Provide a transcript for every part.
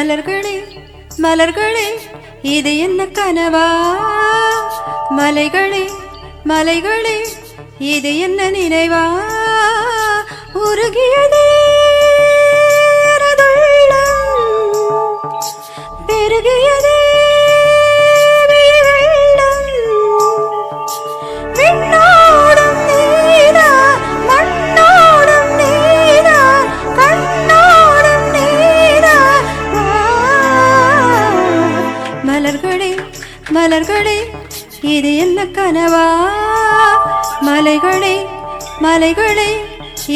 மலர்களே மலர்களே இது என்ன கனவா? மலைகளே மலைகளே இது என்ன நினைவா? உருகியதே பெருகியதே விண்ணோடும் நீதா மண்ணோடும் நீதா கண்ணோடும் நீதா. மலர்களே மலர்களே இது என்ன கனவா? மலைகளே மலைகளே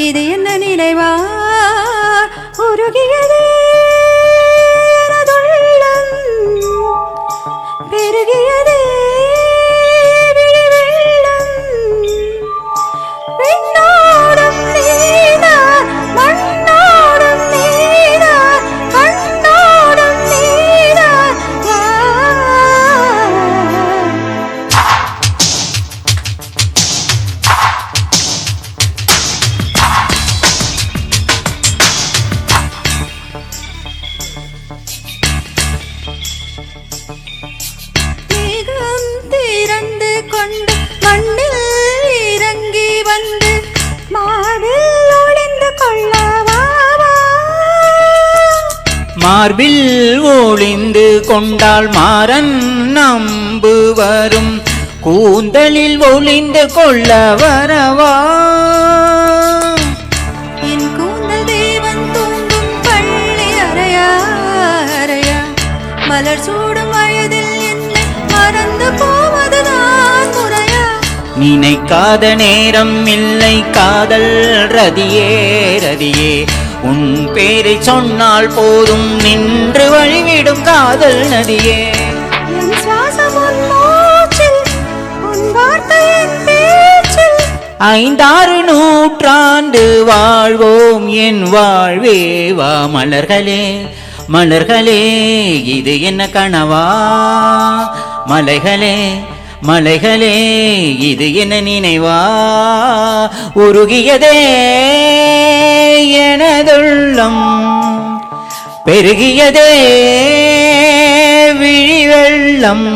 இது என்ன நினைவா? உருகியதே பெருகியதே வெள்ளம் விண்ணோடும் நீதா மண்ணோடும் நீதா கண்ணோடும் நீதா. திறந்து கொண்டு மண்ணில் இறங்கி வந்து மார்பில் ஒளிந்து கொள்ளவா? மார்பில் ஒளிந்து கொண்டால் மாறன் நம்பு வரும், கூந்தலில் ஒளிந்து கொள்ள வரவா? என் கூந்தல் தேவன் தூங்கும் பள்ளி அறையா அறையா, மலர் சூடும் வயதில் என்னை மறந்து போவதுதான் முறையா? நினைக்காத நேரம் இல்லை காதல் ரதியே ரதியே, உன் பேரை சொன்னால் போதும் நின்று வழிவிடும் காதல் நதியே. என் சுவாசம் உன் மூச்சில், உன் வார்த்தை என் பேச்சில், 5-6 நூற்றாண்டு வாழ்வோம் என் வாழ்வே வா. மலர்களே மலர்களே இது என்ன கனவா? மலைகளே மலைகளே இது என்ன நினைவா? உருகியதே எனதுள்ளம், பெருகியதே விழி வெள்ளம்.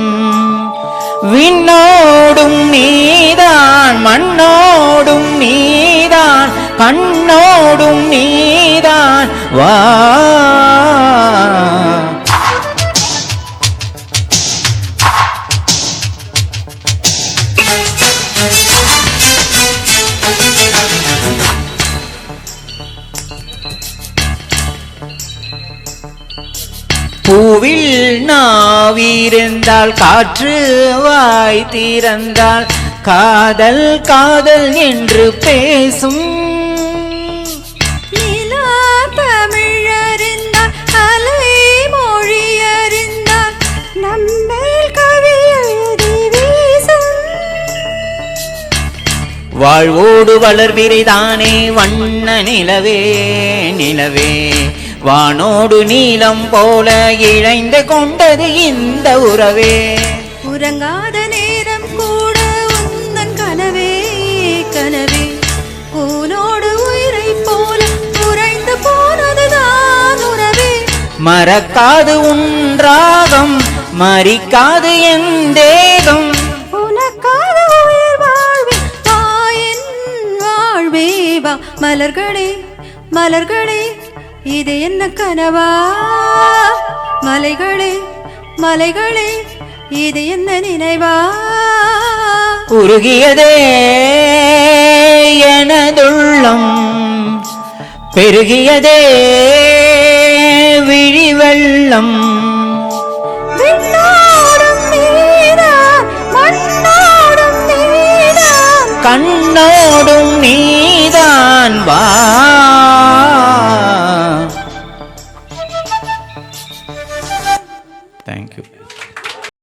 விண்ணோடும் நீதான் மண்ணோடும் நீதான் கண்ணோடும் நீதான் வா. பூவில் நாவிருந்தால் காற்று வாய் திறந்தால் காதல் காதல் என்று பேசும். நிலா தமிழறிந்தால் அலை மொழி அறிந்தால் நம்மேல் கவி எழுதி வீசும். வாழ்வோடு வளர்விரைதானே வண்ண நிலவே நிலவே, வானோடு நீலம் போல இழைந்து கொண்டது இந்த உறவே. உறங்காத நேரம் கூட உந்தன் கனவே கனவே, உனோடு உயிரை போல உறைந்து போனதுதான் உறவே. மறக்காது உன்றாகம் மறிக்காது என் தேகம், உனக்காக உயிர் வாழ்வே தாயின் வாழ்வே வா. மலர்களே மலர்களே இது என்ன கனவா? மலைகளே மலைகளே இது என்ன நினைவா? உருகியதே எனதுள்ளம், பெருகியதே விழி வெள்ளம். விண்ணோடும் நீதான் மண்ணோடும் நீதான் கண்ணோடும் நீதான் வா.